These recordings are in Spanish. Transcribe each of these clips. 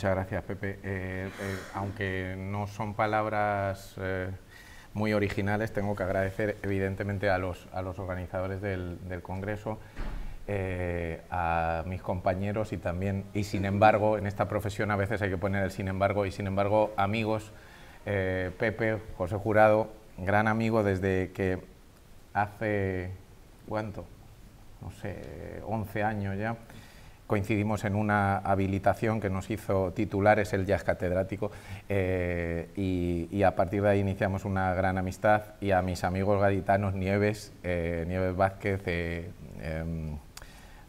Muchas gracias, Pepe. Aunque no son palabras muy originales, tengo que agradecer evidentemente a los organizadores del Congreso, a mis compañeros y también, y sin embargo, en esta profesión a veces hay que poner el sin embargo, amigos, Pepe, José Jurado, gran amigo desde que hace, ¿cuánto? No sé, 11 años ya, coincidimos en una habilitación que nos hizo titulares, él ya es catedrático, y a partir de ahí iniciamos una gran amistad, y a mis amigos gaditanos, Nieves Vázquez,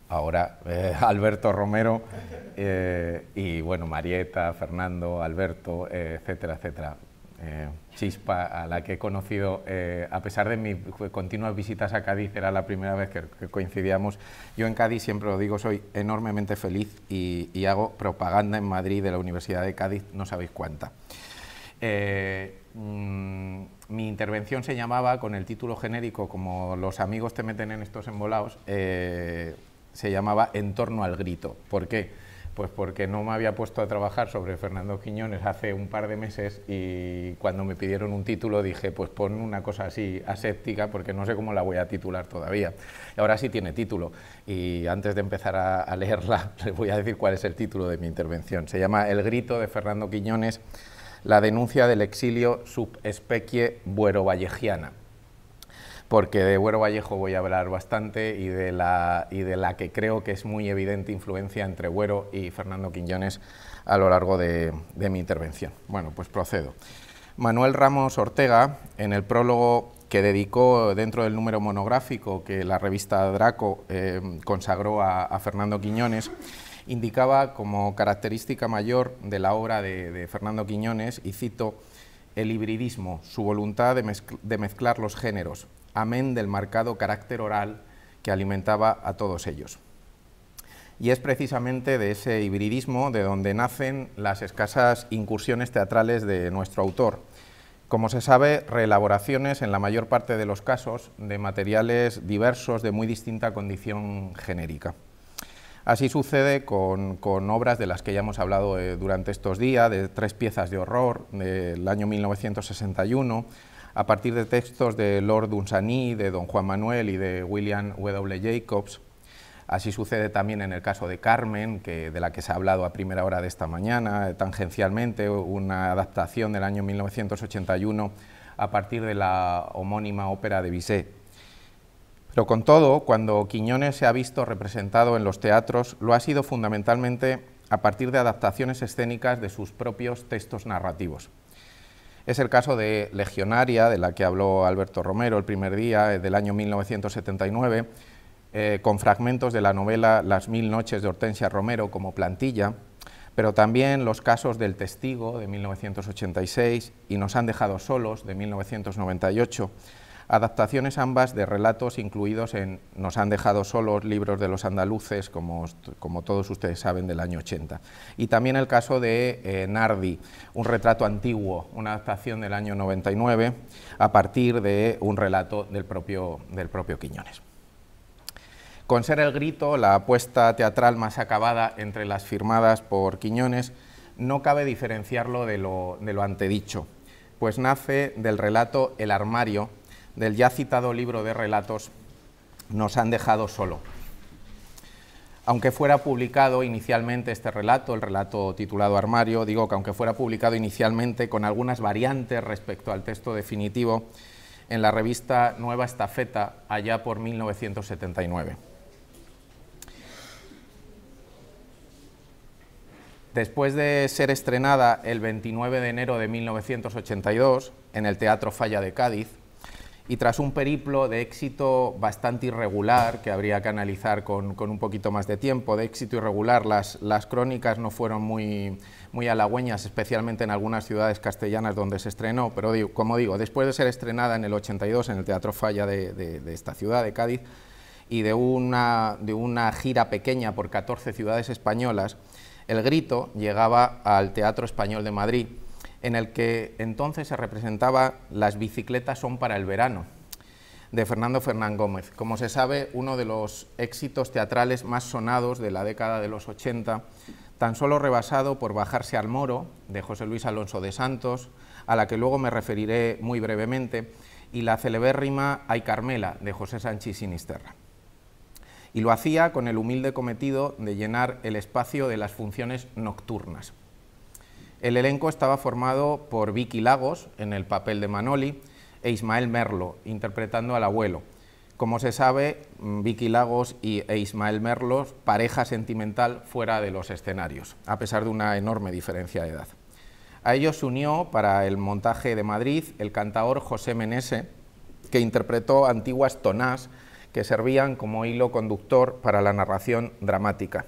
ahora Alberto Romero, y bueno, Marieta, Fernando, Alberto, etcétera, etcétera. Chispa, a la que he conocido, a pesar de mis continuas visitas a Cádiz, era la primera vez que coincidíamos. Yo en Cádiz, siempre lo digo, soy enormemente feliz y hago propaganda en Madrid de la Universidad de Cádiz, no sabéis cuánta. Mi intervención se llamaba, con el título genérico, como los amigos te meten en estos embolados, se llamaba En torno al grito. ¿Por qué? Pues porque no me había puesto a trabajar sobre Fernando Quiñones hace un par de meses, y cuando me pidieron un título dije, pues pon una cosa así aséptica, porque no sé cómo la voy a titular todavía. Y ahora sí tiene título, y antes de empezar a leerla les voy a decir cuál es el título de mi intervención. Se llama El grito de Fernando Quiñones, la denuncia del exilio sub especie buerovallejiana. Porque de Buero Vallejo voy a hablar bastante, y de la que creo que es muy evidente influencia entre Buero y Fernando Quiñones a lo largo de mi intervención. Bueno, pues procedo. Manuel Ramos Ortega, en el prólogo que dedicó dentro del número monográfico que la revista Draco consagró a Fernando Quiñones, indicaba como característica mayor de la obra de Fernando Quiñones, y cito, el hibridismo, su voluntad de mezclar los géneros, amén del marcado carácter oral que alimentaba a todos ellos. Y es precisamente de ese hibridismo de donde nacen las escasas incursiones teatrales de nuestro autor. Como se sabe, reelaboraciones, en la mayor parte de los casos, de materiales diversos de muy distinta condición genérica. Así sucede con obras de las que ya hemos hablado durante estos días, de 3 piezas de horror del año 1961, a partir de textos de Lord Dunsany, de Don Juan Manuel y de William W. Jacobs. Así sucede también en el caso de Carmen, de la que se ha hablado a primera hora de esta mañana, tangencialmente, una adaptación del año 1981 a partir de la homónima ópera de Bizet. Pero con todo, cuando Quiñones se ha visto representado en los teatros, lo ha sido fundamentalmente a partir de adaptaciones escénicas de sus propios textos narrativos. Es el caso de Legionaria, de la que habló Alberto Romero el primer día, del año 1979, con fragmentos de la novela Las 1000 noches de Hortensia Romero como plantilla, pero también los casos del Testigo, de 1986, y Nos han dejado solos, de 1998, adaptaciones ambas de relatos incluidos en Nos han dejado solos, libros de los andaluces, como todos ustedes saben, del año 80. Y también el caso de Nardi, un retrato antiguo, una adaptación del año 99, a partir de un relato del propio Quiñones. Con ser el grito, la apuesta teatral más acabada entre las firmadas por Quiñones, no cabe diferenciarlo de lo antedicho, pues nace del relato El armario, del ya citado libro de relatos Nos han dejado solo. Aunque fuera publicado inicialmente este relato, el relato titulado Armario, digo que aunque fuera publicado inicialmente con algunas variantes respecto al texto definitivo en la revista Nueva Estafeta, allá por 1979. Después de ser estrenada el 29 de enero de 1982 en el Teatro Falla de Cádiz, y tras un periplo de éxito bastante irregular, que habría que analizar con un poquito más de tiempo, de éxito irregular, las crónicas no fueron muy halagüeñas, especialmente en algunas ciudades castellanas donde se estrenó, pero como digo, después de ser estrenada en el 82 en el Teatro Falla de esta ciudad, de Cádiz, y de una gira pequeña por 14 ciudades españolas, el grito llegaba al Teatro Español de Madrid, en el que entonces se representaba Las bicicletas son para el verano, de Fernando Fernán Gómez. Como se sabe, uno de los éxitos teatrales más sonados de la década de los 80, tan solo rebasado por Bajarse al Moro, de José Luis Alonso de Santos, a la que luego me referiré muy brevemente, y la celebérrima Ay Carmela, de José Sanchis Sinisterra. Y lo hacía con el humilde cometido de llenar el espacio de las funciones nocturnas. El elenco estaba formado por Vicky Lagos, en el papel de Manoli, e Ismael Merlo, interpretando al abuelo. Como se sabe, Vicky Lagos e Ismael Merlo, pareja sentimental fuera de los escenarios, a pesar de una enorme diferencia de edad. A ellos se unió, para el montaje de Madrid, el cantaor José Menese, que interpretó antiguas tonás que servían como hilo conductor para la narración dramática.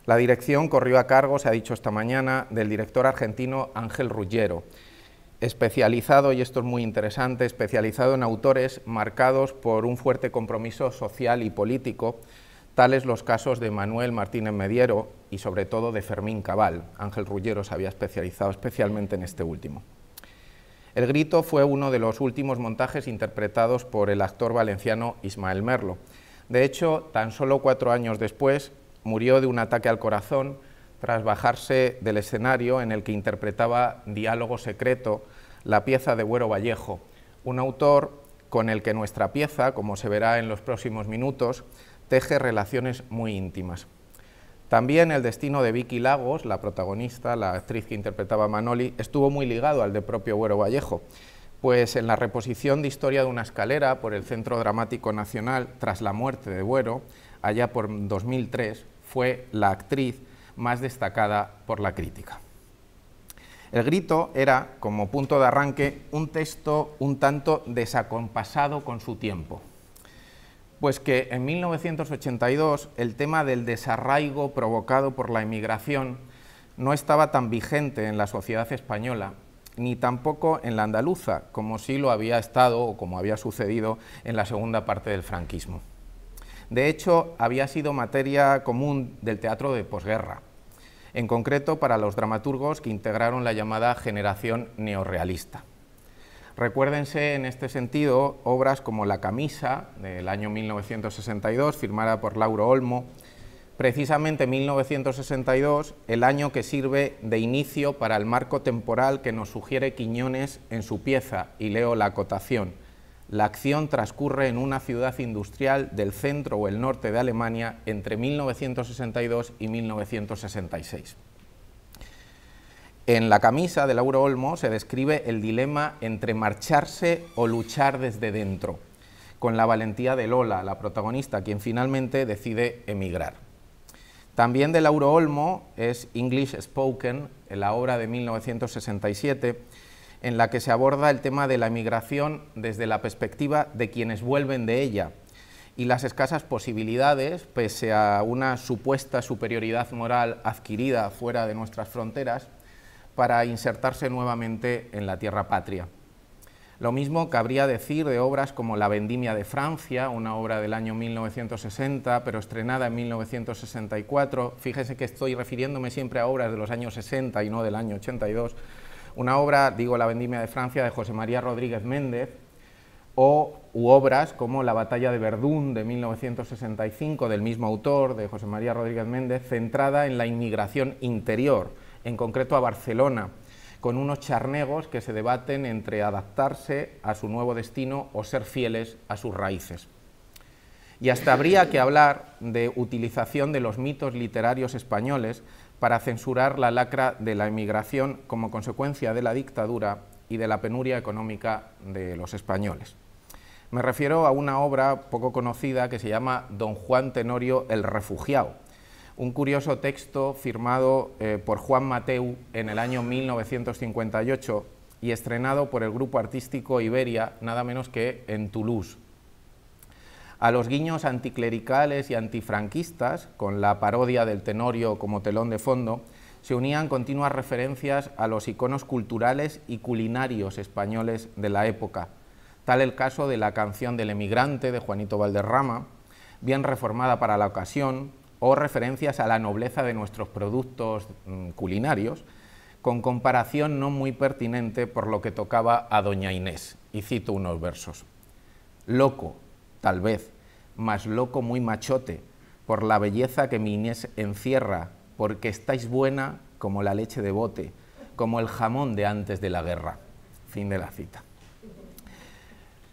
La dirección corrió a cargo, se ha dicho esta mañana, del director argentino Ángel Ruggiero, especializado, y esto es muy interesante, especializado en autores marcados por un fuerte compromiso social y político, tales los casos de Manuel Martínez Mediero y sobre todo de Fermín Cabal. Ángel Ruggiero se había especializado especialmente en este último. El Grito fue uno de los últimos montajes interpretados por el actor valenciano Ismael Merlo. De hecho, tan solo 4 años después, murió de un ataque al corazón tras bajarse del escenario en el que interpretaba Diálogo Secreto, la pieza de Güero Vallejo, un autor con el que nuestra pieza, como se verá en los próximos minutos, teje relaciones muy íntimas. También el destino de Vicky Lagos, la protagonista, la actriz que interpretaba a Manoli, estuvo muy ligado al de propio Güero Vallejo, pues en la reposición de Historia de una escalera por el Centro Dramático Nacional tras la muerte de Güero, allá por 2003, fue la actriz más destacada por la crítica. El Grito era, como punto de arranque, un texto un tanto desacompasado con su tiempo, pues que en 1982 el tema del desarraigo provocado por la emigración no estaba tan vigente en la sociedad española, ni tampoco en la andaluza, como sí lo había estado o como había sucedido en la segunda parte del franquismo. De hecho, había sido materia común del teatro de posguerra, en concreto para los dramaturgos que integraron la llamada generación neorrealista. Recuérdense en este sentido obras como La camisa, del año 1962, firmada por Lauro Olmo, precisamente 1962, el año que sirve de inicio para el marco temporal que nos sugiere Quiñones en su pieza, y leo la acotación: la acción transcurre en una ciudad industrial del centro o el norte de Alemania entre 1962 y 1966. En La camisa de Lauro Olmo se describe el dilema entre marcharse o luchar desde dentro, con la valentía de Lola, la protagonista, quien finalmente decide emigrar. También de Lauro Olmo es English Spoken, en la obra de 1967, en la que se aborda el tema de la emigración desde la perspectiva de quienes vuelven de ella y las escasas posibilidades, pese a una supuesta superioridad moral adquirida fuera de nuestras fronteras, para insertarse nuevamente en la tierra patria. Lo mismo cabría decir de obras como La vendimia de Francia, una obra del año 1960, pero estrenada en 1964. Fíjese que estoy refiriéndome siempre a obras de los años 60 y no del año 82. Una obra, digo, La vendimia de Francia, de José María Rodríguez Méndez, u obras como La batalla de Verdún, de 1965, del mismo autor, de José María Rodríguez Méndez, centrada en la inmigración interior, en concreto a Barcelona, con unos charnegos que se debaten entre adaptarse a su nuevo destino o ser fieles a sus raíces. Y hasta habría que hablar de utilización de los mitos literarios españoles para censurar la lacra de la emigración como consecuencia de la dictadura y de la penuria económica de los españoles. Me refiero a una obra poco conocida que se llama Don Juan Tenorio el Refugiao, un curioso texto firmado por Juan Mateu en el año 1958 y estrenado por el grupo artístico Iberia, nada menos que en Toulouse. A los guiños anticlericales y antifranquistas, con la parodia del Tenorio como telón de fondo, se unían continuas referencias a los iconos culturales y culinarios españoles de la época, tal el caso de la canción del emigrante de Juanito Valderrama, bien reformada para la ocasión, o referencias a la nobleza de nuestros productos culinarios, con comparación no muy pertinente por lo que tocaba a doña Inés, y cito unos versos: loco, tal vez, mas loco muy machote, por la belleza que mi Inés encierra, porque estáis buena como la leche de bote, como el jamón de antes de la guerra. Fin de la cita.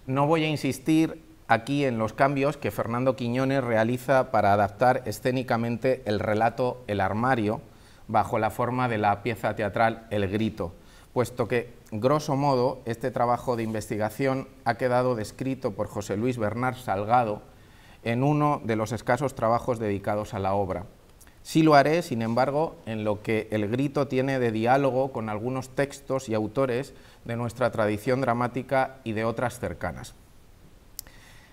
No voy a insistir aquí en los cambios que Fernando Quiñones realiza para adaptar escénicamente el relato El armario bajo la forma de la pieza teatral El grito, puesto que, grosso modo, este trabajo de investigación ha quedado descrito por José Luis Bernard Salgado en uno de los escasos trabajos dedicados a la obra. Sí lo haré, sin embargo, en lo que El grito tiene de diálogo con algunos textos y autores de nuestra tradición dramática y de otras cercanas.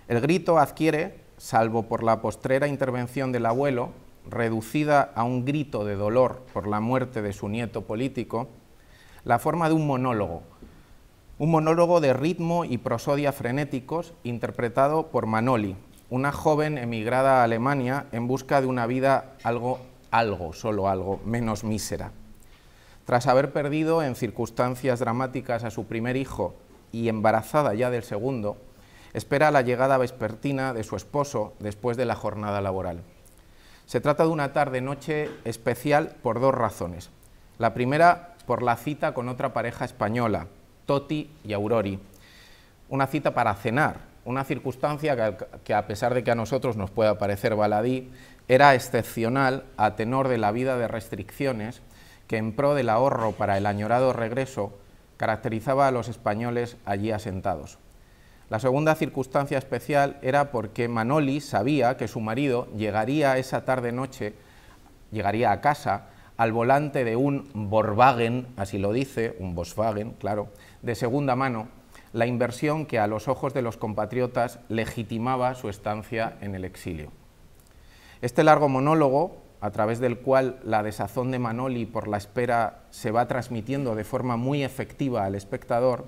El grito adquiere, salvo por la postrera intervención del abuelo, reducida a un grito de dolor por la muerte de su nieto político, la forma de un monólogo de ritmo y prosodia frenéticos interpretado por Manoli, una joven emigrada a Alemania en busca de una vida solo algo, menos mísera. Tras haber perdido en circunstancias dramáticas a su primer hijo y embarazada ya del segundo, espera la llegada vespertina de su esposo después de la jornada laboral. Se trata de una tarde-noche especial por dos razones. La primera, por la cita con otra pareja española, Toti y Aurori. Una cita para cenar, una circunstancia que a pesar de que a nosotros nos pueda parecer baladí, era excepcional a tenor de la vida de restricciones que en pro del ahorro para el añorado regreso caracterizaba a los españoles allí asentados. La segunda circunstancia especial era porque Manoli sabía que su marido llegaría esa tarde-noche, llegaría a casa al volante de un Volkswagen, así lo dice, un Volkswagen, claro, de segunda mano, la inversión que a los ojos de los compatriotas legitimaba su estancia en el exilio. Este largo monólogo, a través del cual la desazón de Manoli por la espera se va transmitiendo de forma muy efectiva al espectador,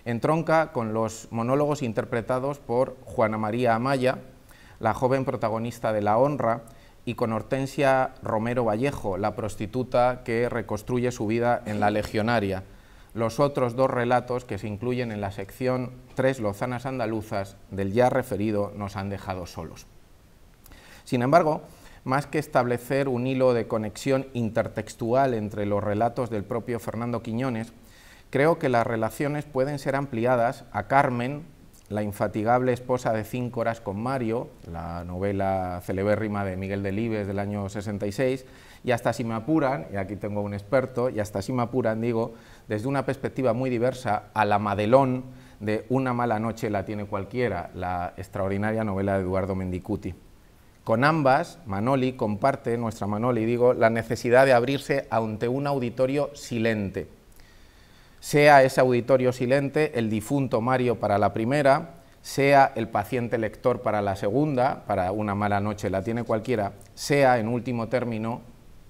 entronca con los monólogos interpretados por Juana María Amaya, la joven protagonista de La honra, y con Hortensia Romero Vallejo, la prostituta que reconstruye su vida en La legionaria, los otros dos relatos que se incluyen en la sección Tres lozanas andaluzas del ya referido Nos han dejado solos. Sin embargo, más que establecer un hilo de conexión intertextual entre los relatos del propio Fernando Quiñones, creo que las relaciones pueden ser ampliadas a Carmen, la infatigable esposa de 5 horas con Mario, la novela celebérrima de Miguel Delibes del año 66, y hasta si me apuran, y aquí tengo un experto, y hasta si me apuran, digo, desde una perspectiva muy diversa, a la Madelón de Una mala noche la tiene cualquiera, la extraordinaria novela de Eduardo Mendicuti. Con ambas, Manoli comparte, nuestra Manoli, digo, la necesidad de abrirse ante un auditorio silente. Sea ese auditorio silente el difunto Mario para la primera, sea el paciente lector para la segunda, para Una mala noche la tiene cualquiera, sea, en último término,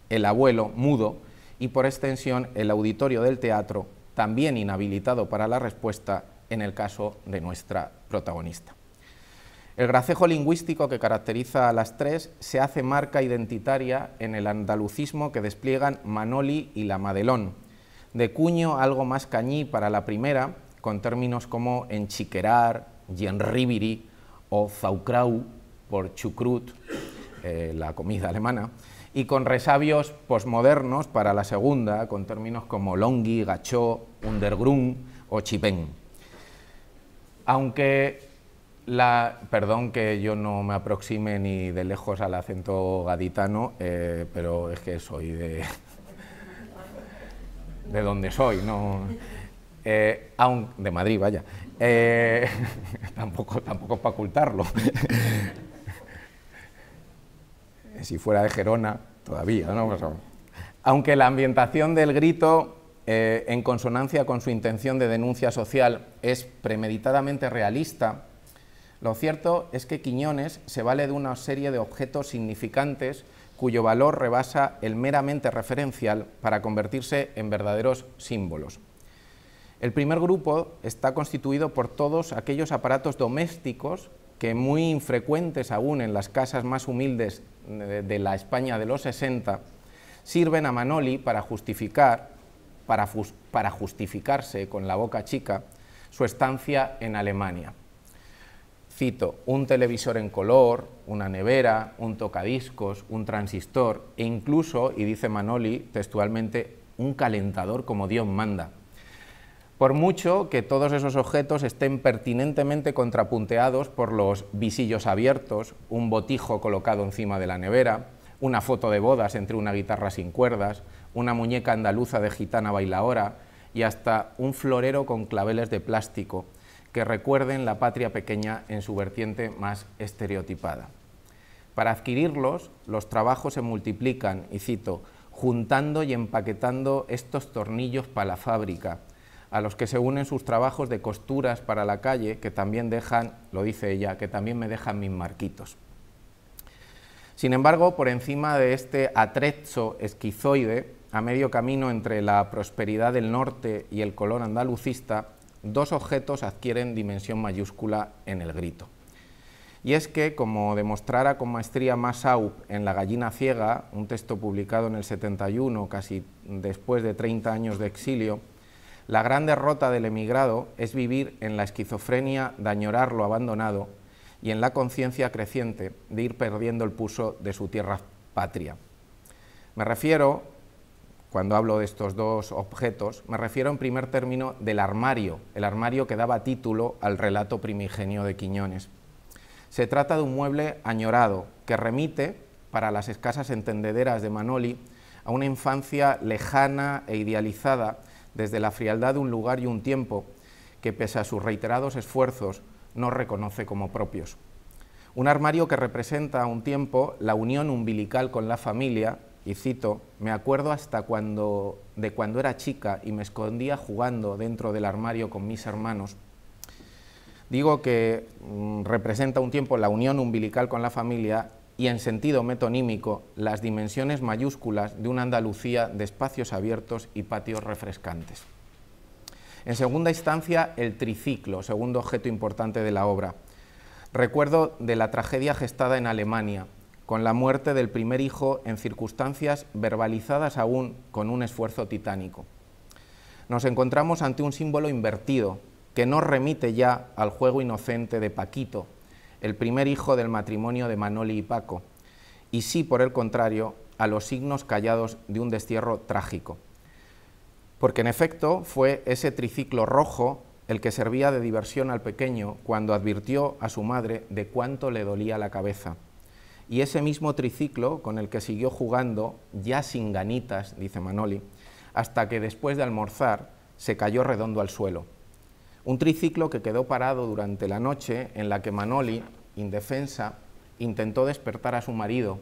el abuelo mudo y, por extensión, el auditorio del teatro, también inhabilitado para la respuesta en el caso de nuestra protagonista. El gracejo lingüístico que caracteriza a las tres se hace marca identitaria en el andalucismo que despliegan Manoli y la Madelón, de cuño algo más cañí para la primera, con términos como enchiquerar, jenribiri o Saukrau por chucrut, la comida alemana, y con resabios posmodernos para la segunda, con términos como longi, gachó, undergrund o chipén. Aunque perdón que yo no me aproxime ni de lejos al acento gaditano, pero es que soy de donde soy, no, de Madrid, vaya, tampoco para ocultarlo. Si fuera de Gerona, todavía, ¿no? Aunque la ambientación del grito, en consonancia con su intención de denuncia social, es premeditadamente realista, lo cierto es que Quiñones se vale de una serie de objetos significantes cuyo valor rebasa el meramente referencial para convertirse en verdaderos símbolos. El primer grupo está constituido por todos aquellos aparatos domésticos que, muy infrecuentes aún en las casas más humildes de la España de los 60, sirven a Manoli para justificarse con la boca chica su estancia en Alemania. cito, un televisor en color, una nevera, un tocadiscos, un transistor e incluso, y dice Manoli textualmente, un calentador como Dios manda. Por mucho que todos esos objetos estén pertinentemente contrapunteados por los visillos abiertos, un botijo colocado encima de la nevera, una foto de bodas entre una guitarra sin cuerdas, una muñeca andaluza de gitana bailaora y hasta un florero con claveles de plástico que recuerden la patria pequeña en su vertiente más estereotipada. Para adquirirlos, los trabajos se multiplican, y cito, juntando y empaquetando estos tornillos para la fábrica, a los que se unen sus trabajos de costuras para la calle, que también dejan, lo dice ella, que también me dejan mis marquitos. Sin embargo, por encima de este atrezzo esquizoide, a medio camino entre la prosperidad del norte y el color andalucista, dos objetos adquieren dimensión mayúscula en el grito. Y es que, como demostrara con maestría Massaub en La gallina ciega, un texto publicado en el 71, casi después de 30 años de exilio, la gran derrota del emigrado es vivir en la esquizofrenia de añorar lo abandonado y en la conciencia creciente de ir perdiendo el pulso de su tierra patria. Me refiero, cuando hablo de estos dos objetos, me refiero en primer término del armario, el armario que daba título al relato primigenio de Quiñones. Se trata de un mueble añorado que remite, para las escasas entendederas de Manoli, a una infancia lejana e idealizada desde la frialdad de un lugar y un tiempo que, pese a sus reiterados esfuerzos, no reconoce como propios. Un armario que representa a un tiempo la unión umbilical con la familia, y cito, me acuerdo hasta de cuando era chica y me escondía jugando dentro del armario con mis hermanos. Digo que representa un tiempo la unión umbilical con la familia y, en sentido metonímico, las dimensiones mayúsculas de una Andalucía de espacios abiertos y patios refrescantes. En segunda instancia, el triciclo, segundo objeto importante de la obra. Recuerdo de la tragedia gestada en Alemania, con la muerte del primer hijo en circunstancias verbalizadas aún con un esfuerzo titánico. Nos encontramos ante un símbolo invertido, que no remite ya al juego inocente de Paquito, el primer hijo del matrimonio de Manoli y Paco, y sí, por el contrario, a los signos callados de un destierro trágico. Porque en efecto fue ese triciclo rojo el que servía de diversión al pequeño cuando advirtió a su madre de cuánto le dolía la cabeza. Y ese mismo triciclo con el que siguió jugando, ya sin ganitas, dice Manoli, hasta que después de almorzar se cayó redondo al suelo. Un triciclo que quedó parado durante la noche en la que Manoli, indefensa, intentó despertar a su marido,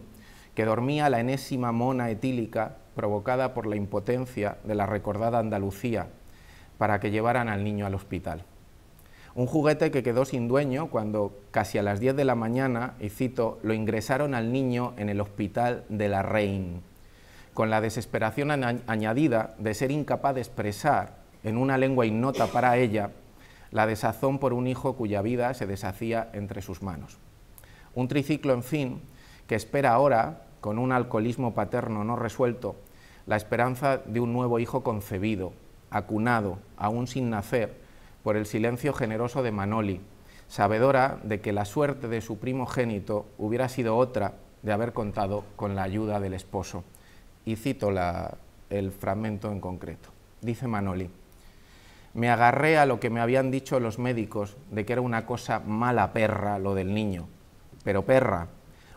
que dormía la enésima mona etílica provocada por la impotencia de la recordada Andalucía, para que llevaran al niño al hospital. Un juguete que quedó sin dueño cuando, casi a las 10 de la mañana, y cito, lo ingresaron al niño en el hospital de la Reine, con la desesperación añadida de ser incapaz de expresar, en una lengua ignota para ella, la desazón por un hijo cuya vida se deshacía entre sus manos. Un triciclo, en fin, que espera ahora, con un alcoholismo paterno no resuelto, la esperanza de un nuevo hijo concebido, acunado, aún sin nacer, por el silencio generoso de Manoli, sabedora de que la suerte de su primogénito hubiera sido otra de haber contado con la ayuda del esposo. Y cito el fragmento en concreto. Dice Manoli, me agarré a lo que me habían dicho los médicos de que era una cosa mala perra lo del niño, pero perra,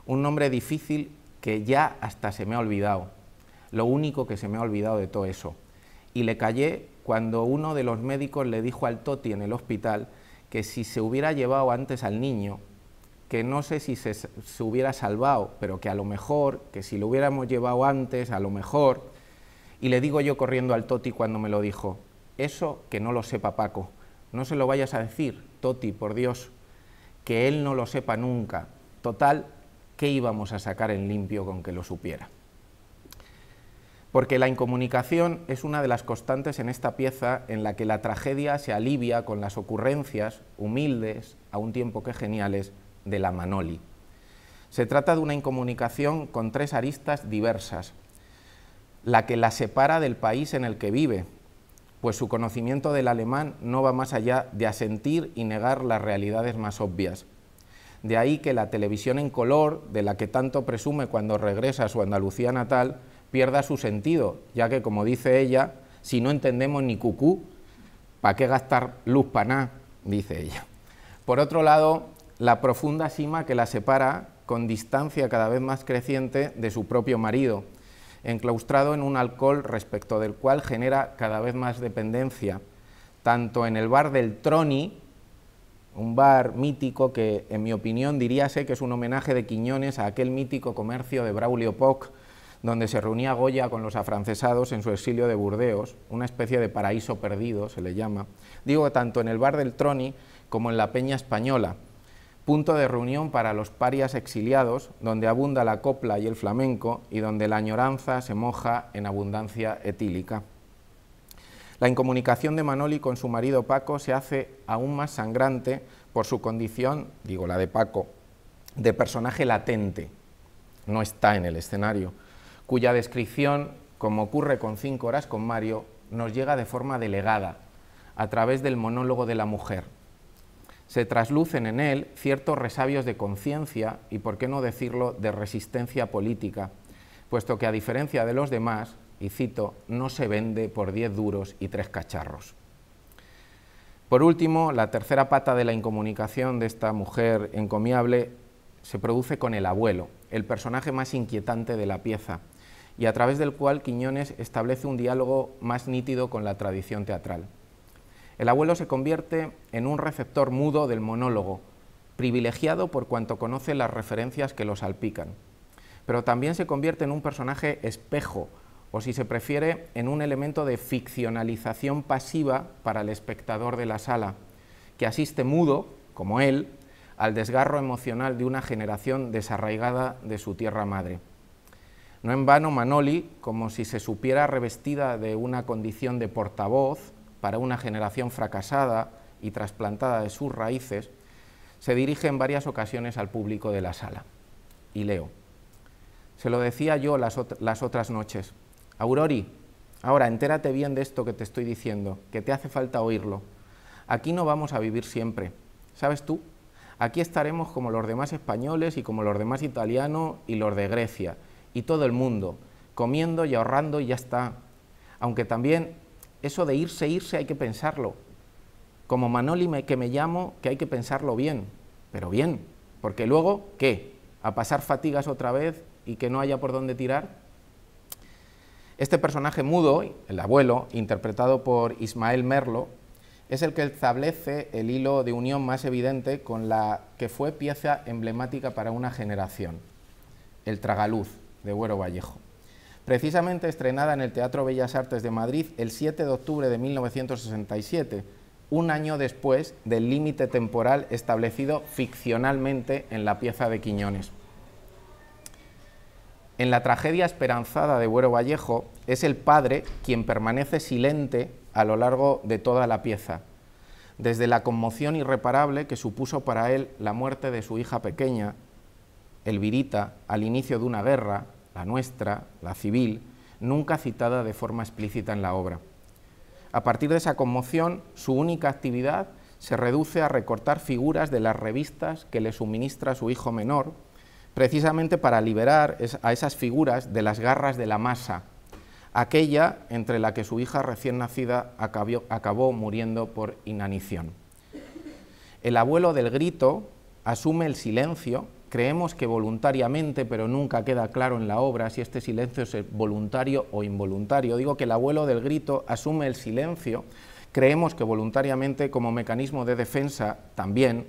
un nombre difícil que ya hasta se me ha olvidado, lo único que se me ha olvidado de todo eso. Y le callé cuando uno de los médicos le dijo al Toti en el hospital que si se hubiera llevado antes al niño, que no sé si se hubiera salvado, pero que a lo mejor, que si lo hubiéramos llevado antes, a lo mejor. Y le digo yo corriendo al Toti cuando me lo dijo, eso que no lo sepa Paco, no se lo vayas a decir, Toti, por Dios, que él no lo sepa nunca. Total, ¿qué íbamos a sacar en limpio con que lo supiera? Porque la incomunicación es una de las constantes en esta pieza en la que la tragedia se alivia con las ocurrencias, humildes, a un tiempo que geniales, de la Manoli. Se trata de una incomunicación con tres aristas diversas, la que la separa del país en el que vive, pues su conocimiento del alemán no va más allá de asentir y negar las realidades más obvias. De ahí que la televisión en color, de la que tanto presume cuando regresa a su Andalucía natal, pierda su sentido, ya que, como dice ella, si no entendemos ni cucú, ¿para qué gastar luz para nada?, dice ella. Por otro lado, la profunda sima que la separa, con distancia cada vez más creciente, de su propio marido, enclaustrado en un alcohol respecto del cual genera cada vez más dependencia, tanto en el bar del Troni, un bar mítico que, en mi opinión, diríase que es un homenaje de Quiñones a aquel mítico comercio de Braulio Poch, donde se reunía Goya con los afrancesados en su exilio de Burdeos, una especie de paraíso perdido, se le llama. Digo, tanto en el bar del Troni como en la Peña Española, punto de reunión para los parias exiliados, donde abunda la copla y el flamenco y donde la añoranza se moja en abundancia etílica. La incomunicación de Manoli con su marido Paco se hace aún más sangrante por su condición, digo la de Paco, de personaje latente, no está en el escenario, cuya descripción, como ocurre con 5 horas con Mario, nos llega de forma delegada, a través del monólogo de la mujer. Se traslucen en él ciertos resabios de conciencia y, por qué no decirlo, de resistencia política, puesto que, a diferencia de los demás, y cito, no se vende por 10 duros y 3 cacharros. Por último, la tercera pata de la incomunicación de esta mujer encomiable se produce con el abuelo, el personaje más inquietante de la pieza, y a través del cual Quiñones establece un diálogo más nítido con la tradición teatral. El abuelo se convierte en un receptor mudo del monólogo, privilegiado por cuanto conoce las referencias que lo salpican, pero también se convierte en un personaje espejo, o si se prefiere, en un elemento de ficcionalización pasiva para el espectador de la sala, que asiste mudo, como él, al desgarro emocional de una generación desarraigada de su tierra madre. No en vano Manoli, como si se supiera revestida de una condición de portavoz para una generación fracasada y trasplantada de sus raíces, se dirige en varias ocasiones al público de la sala. Y leo: se lo decía yo las otras noches: Aurori, ahora entérate bien de esto que te estoy diciendo, que te hace falta oírlo. Aquí no vamos a vivir siempre, ¿sabes tú? Aquí estaremos como los demás españoles y como los demás italianos y los de Grecia, y todo el mundo, comiendo y ahorrando y ya está. Aunque también eso de irse hay que pensarlo. Como Manoli que me llamo, que hay que pensarlo bien, pero bien, porque luego, ¿qué? ¿A pasar fatigas otra vez y que no haya por dónde tirar? Este personaje mudo, el abuelo, interpretado por Ismael Merlo, es el que establece el hilo de unión más evidente con la que fue pieza emblemática para una generación, El Tragaluz, de Buero Vallejo. Precisamente estrenada en el Teatro Bellas Artes de Madrid el 7 de octubre de 1967, un año después del límite temporal establecido ficcionalmente en la pieza de Quiñones. En la tragedia esperanzada de Buero Vallejo, es el padre quien permanece silente a lo largo de toda la pieza, desde la conmoción irreparable que supuso para él la muerte de su hija pequeña, Elvirita, al inicio de una guerra, la nuestra, la civil, nunca citada de forma explícita en la obra. A partir de esa conmoción, su única actividad se reduce a recortar figuras de las revistas que le suministra su hijo menor, precisamente para liberar a esas figuras de las garras de la masa, aquella entre la que su hija recién nacida acabó muriendo por inanición. El abuelo del grito asume el silencio, creemos que voluntariamente, pero nunca queda claro en la obra si este silencio es voluntario o involuntario. Digo que el abuelo del grito asume el silencio, creemos que voluntariamente, como mecanismo de defensa también,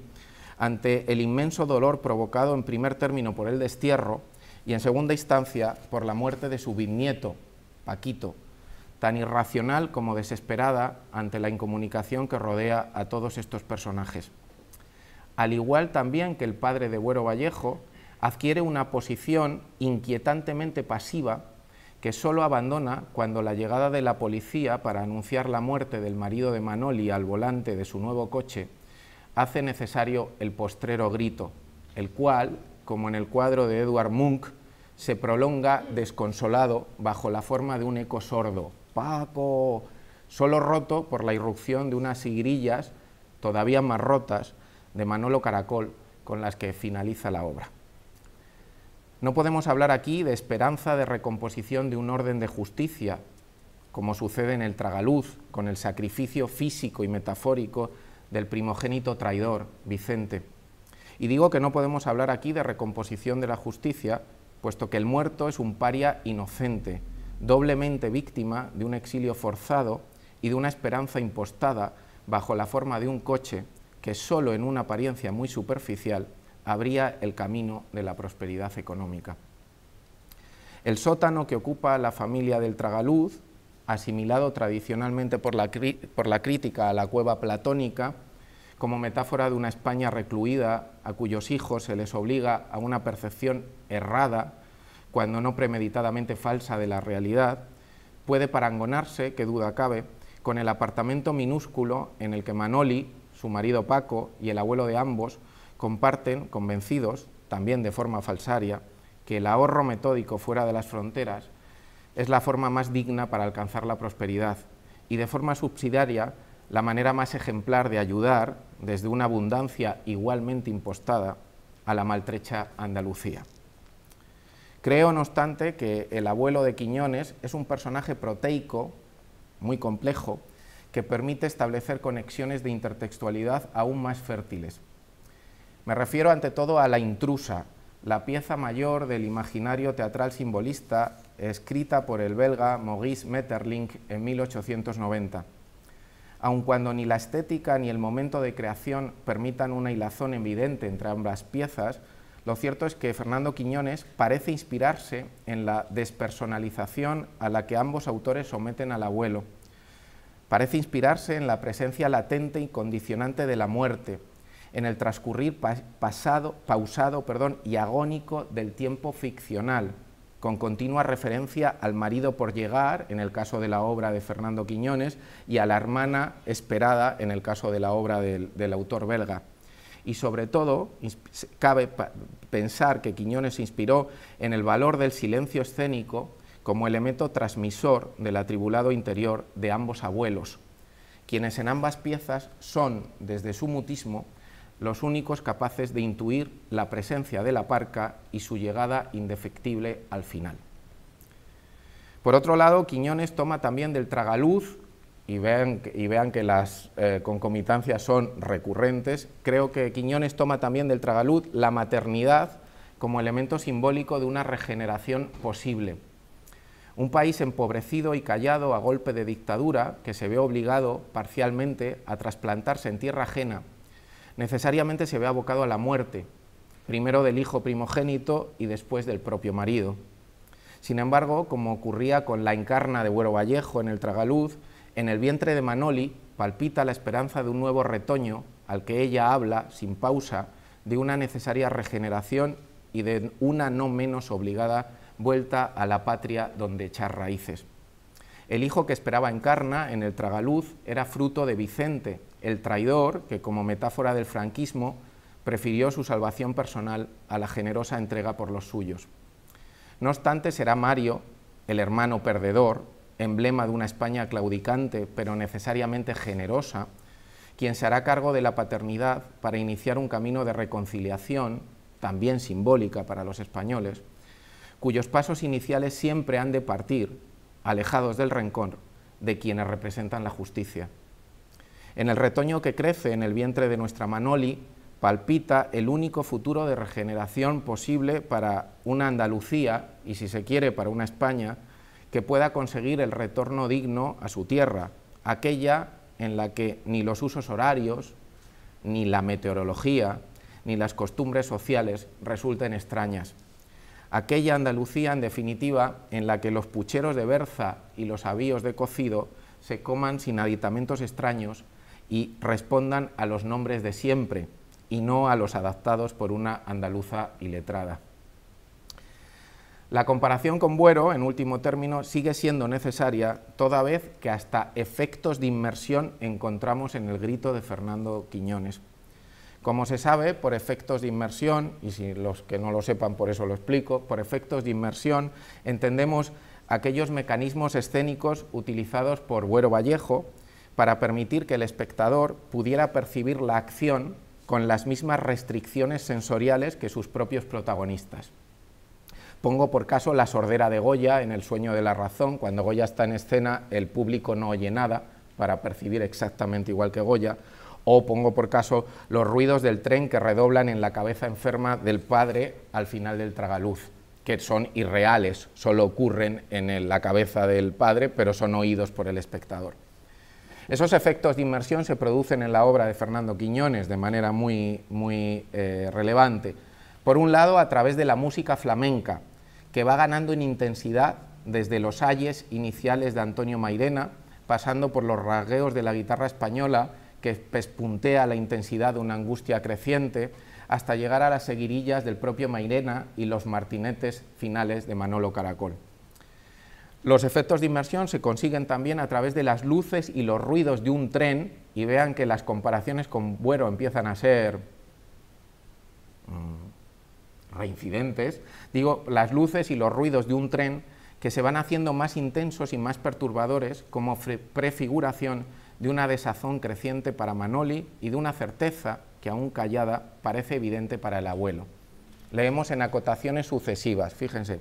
ante el inmenso dolor provocado en primer término por el destierro y en segunda instancia por la muerte de su bisnieto, Paquito, tan irracional como desesperada ante la incomunicación que rodea a todos estos personajes. Al igual también que el padre de Buero Vallejo, adquiere una posición inquietantemente pasiva que solo abandona cuando la llegada de la policía para anunciar la muerte del marido de Manoli al volante de su nuevo coche hace necesario el postrero grito, el cual, como en el cuadro de Edvard Munch, se prolonga desconsolado bajo la forma de un eco sordo, ¡Paco!, solo roto por la irrupción de unas sigrillas, todavía más rotas, de Manolo Caracol, con las que finaliza la obra. No podemos hablar aquí de esperanza de recomposición de un orden de justicia, como sucede en el Tragaluz, con el sacrificio físico y metafórico del primogénito traidor, Vicente. Y digo que no podemos hablar aquí de recomposición de la justicia, puesto que el muerto es un paria inocente, doblemente víctima de un exilio forzado y de una esperanza impostada bajo la forma de un coche que solo en una apariencia muy superficial abría el camino de la prosperidad económica. El sótano que ocupa la familia del Tragaluz, asimilado tradicionalmente por la crítica a la cueva platónica, como metáfora de una España recluida a cuyos hijos se les obliga a una percepción errada, cuando no premeditadamente falsa, de la realidad, puede parangonarse, qué duda cabe, con el apartamento minúsculo en el que Manoli, su marido Paco y el abuelo de ambos comparten, convencidos, también de forma falsaria, que el ahorro metódico fuera de las fronteras es la forma más digna para alcanzar la prosperidad y, de forma subsidiaria, la manera más ejemplar de ayudar, desde una abundancia igualmente impostada, a la maltrecha Andalucía. Creo, no obstante, que el abuelo de Quiñones es un personaje proteico, muy complejo, que permite establecer conexiones de intertextualidad aún más fértiles. Me refiero ante todo a La intrusa, la pieza mayor del imaginario teatral simbolista escrita por el belga Maurice Maeterlinck en 1890. Aun cuando ni la estética ni el momento de creación permitan una hilazón evidente entre ambas piezas, lo cierto es que Fernando Quiñones parece inspirarse en la despersonalización a la que ambos autores someten al abuelo. Parece inspirarse en la presencia latente y condicionante de la muerte, en el transcurrir pausado y agónico del tiempo ficcional, con continua referencia al marido por llegar, en el caso de la obra de Fernando Quiñones, y a la hermana esperada, en el caso de la obra del autor belga. Y sobre todo, cabe pensar que Quiñones se inspiró en el valor del silencio escénico como elemento transmisor del atribulado interior de ambos abuelos, quienes en ambas piezas son, desde su mutismo, los únicos capaces de intuir la presencia de la parca y su llegada indefectible al final. Por otro lado, Quiñones toma también del Tragaluz, y vean que las concomitancias son recurrentes. Creo que Quiñones toma también del Tragaluz la maternidad como elemento simbólico de una regeneración posible. Un país empobrecido y callado a golpe de dictadura, que se ve obligado parcialmente a trasplantarse en tierra ajena, necesariamente se ve abocado a la muerte, primero del hijo primogénito y después del propio marido. Sin embargo, como ocurría con la encarna de Buero Vallejo en el Tragaluz, en el vientre de Manoli palpita la esperanza de un nuevo retoño al que ella habla, sin pausa, de una necesaria regeneración y de una no menos obligada vuelta a la patria donde echar raíces. El hijo que esperaba Encarna en el Tragaluz era fruto de Vicente, el traidor que, como metáfora del franquismo, prefirió su salvación personal a la generosa entrega por los suyos. No obstante, será Mario, el hermano perdedor, emblema de una España claudicante pero necesariamente generosa, quien se hará cargo de la paternidad para iniciar un camino de reconciliación, también simbólica para los españoles, cuyos pasos iniciales siempre han de partir, alejados del rencor, de quienes representan la justicia. En el retoño que crece en el vientre de nuestra Manoli palpita el único futuro de regeneración posible para una Andalucía, y si se quiere para una España, que pueda conseguir el retorno digno a su tierra, aquella en la que ni los usos horarios, ni la meteorología, ni las costumbres sociales resulten extrañas. Aquella Andalucía, en definitiva, en la que los pucheros de berza y los avíos de cocido se coman sin aditamentos extraños y respondan a los nombres de siempre, y no a los adaptados por una andaluza iletrada. La comparación con Buero, en último término, sigue siendo necesaria, toda vez que hasta efectos de inmersión encontramos en el grito de Fernando Quiñones. Como se sabe, por efectos de inmersión, y si los que no lo sepan por eso lo explico, por efectos de inmersión entendemos aquellos mecanismos escénicos utilizados por Buero Vallejo para permitir que el espectador pudiera percibir la acción con las mismas restricciones sensoriales que sus propios protagonistas. Pongo por caso la sordera de Goya en El sueño de la razón. Cuando Goya está en escena, el público no oye nada para percibir exactamente igual que Goya. O pongo por caso los ruidos del tren que redoblan en la cabeza enferma del padre al final del tragaluz, que son irreales, solo ocurren en la cabeza del padre, pero son oídos por el espectador. Esos efectos de inmersión se producen en la obra de Fernando Quiñones de manera muy relevante. Por un lado, a través de la música flamenca, que va ganando en intensidad desde los ayes iniciales de Antonio Mairena, pasando por los rasgueos de la guitarra española, que pespuntea la intensidad de una angustia creciente, hasta llegar a las seguirillas del propio Mairena y los martinetes finales de Manolo Caracol. Los efectos de inmersión se consiguen también a través de las luces y los ruidos de un tren, y vean que las comparaciones con Buero empiezan a ser reincidentes. Digo, las luces y los ruidos de un tren que se van haciendo más intensos y más perturbadores como prefiguración de una desazón creciente para Manoli y de una certeza que, aún callada, parece evidente para el abuelo. Leemos en acotaciones sucesivas, fíjense: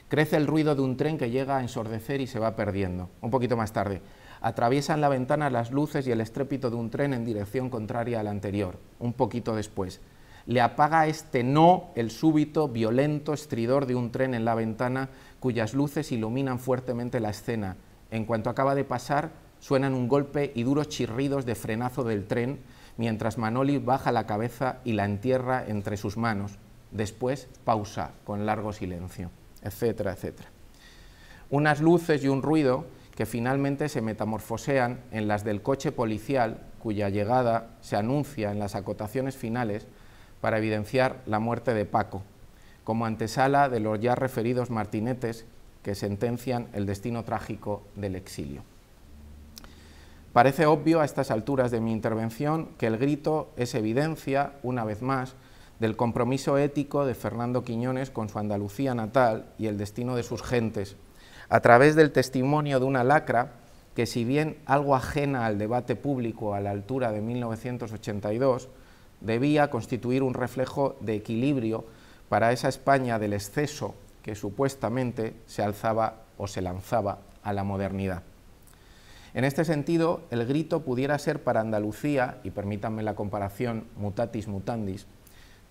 crece el ruido de un tren que llega a ensordecer y se va perdiendo. Un poquito más tarde: atraviesan la ventana las luces y el estrépito de un tren en dirección contraria a la anterior. Un poquito después: le apaga este no el súbito, violento estridor de un tren en la ventana, cuyas luces iluminan fuertemente la escena. En cuanto acaba de pasar, suenan un golpe y duros chirridos de frenazo del tren, mientras Manoli baja la cabeza y la entierra entre sus manos. Después, pausa, con largo silencio, etcétera, etcétera. Unas luces y un ruido que finalmente se metamorfosean en las del coche policial, cuya llegada se anuncia en las acotaciones finales para evidenciar la muerte de Paco, como antesala de los ya referidos martinetes que sentencian el destino trágico del exilio. Parece obvio a estas alturas de mi intervención que el grito es evidencia, una vez más, del compromiso ético de Fernando Quiñones con su Andalucía natal y el destino de sus gentes, a través del testimonio de una lacra que, si bien algo ajena al debate público a la altura de 1982, debía constituir un reflejo de equilibrio para esa España del exceso que supuestamente se alzaba o se lanzaba a la modernidad. En este sentido, el grito pudiera ser para Andalucía, y permítanme la comparación mutatis mutandis,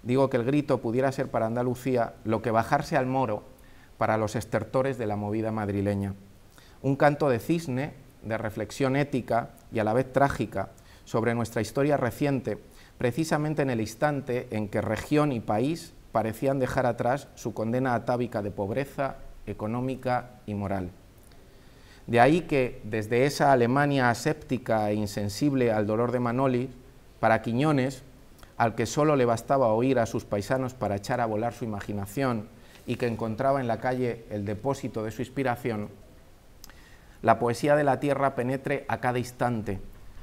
digo que el grito pudiera ser para Andalucía lo que bajarse al Moro para los estertores de la movida madrileña. Un canto de cisne, de reflexión ética y a la vez trágica sobre nuestra historia reciente, precisamente en el instante en que región y país parecían dejar atrás su condena atávica de pobreza económica y moral. De ahí que, desde esa Alemania aséptica e insensible al dolor de Manoli, para Quiñones, al que solo le bastaba oír a sus paisanos para echar a volar su imaginación y que encontraba en la calle el depósito de su inspiración, la poesía de la tierra penetre a cada instante,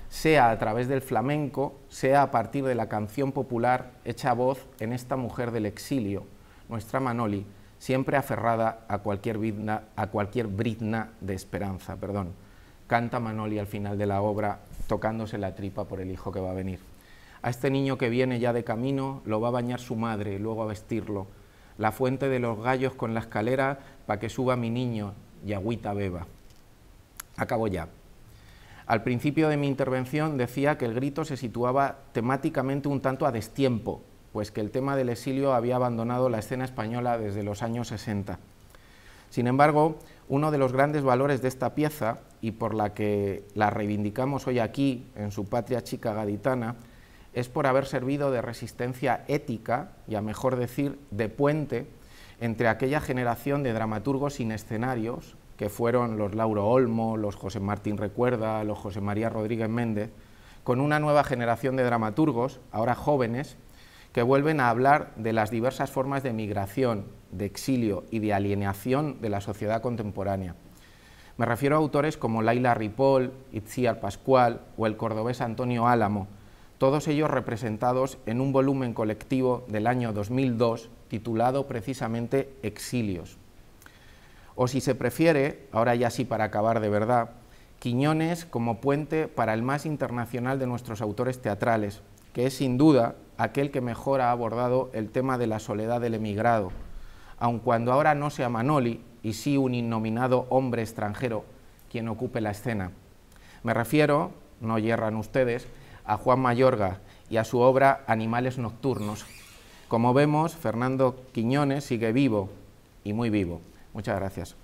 sea a través del flamenco, sea a partir de la canción popular hecha voz en esta mujer del exilio, nuestra Manoli, siempre aferrada a cualquier brizna de esperanza. Canta Manoli al final de la obra, tocándose la tripa por el hijo que va a venir. A este niño que viene ya de camino lo va a bañar su madre, luego a vestirlo. La fuente de los gallos con la escalera pa' que suba mi niño y agüita beba. Acabo ya. Al principio de mi intervención decía que el grito se situaba temáticamente un tanto a destiempo, pues que el tema del exilio había abandonado la escena española desde los años 60. Sin embargo, uno de los grandes valores de esta pieza, y por la que la reivindicamos hoy aquí, en su patria chica gaditana, es por haber servido de resistencia ética, y a mejor decir, de puente, entre aquella generación de dramaturgos sin escenarios, que fueron los Lauro Olmo, los José Martín Recuerda, los José María Rodríguez Méndez, con una nueva generación de dramaturgos, ahora jóvenes, que vuelven a hablar de las diversas formas de migración, de exilio y de alienación de la sociedad contemporánea. Me refiero a autores como Laila Ripoll, Itziar Pascual o el cordobés Antonio Álamo, todos ellos representados en un volumen colectivo del año 2002 titulado precisamente Exilios. O si se prefiere, ahora ya sí para acabar de verdad, Quiñones como puente para el más internacional de nuestros autores teatrales, que es sin duda aquel que mejor ha abordado el tema de la soledad del emigrado, aun cuando ahora no sea Manoli y sí un innominado hombre extranjero quien ocupe la escena. Me refiero, no yerran ustedes, a Juan Mayorga y a su obra Animales nocturnos. Como vemos, Fernando Quiñones sigue vivo y muy vivo. Muchas gracias.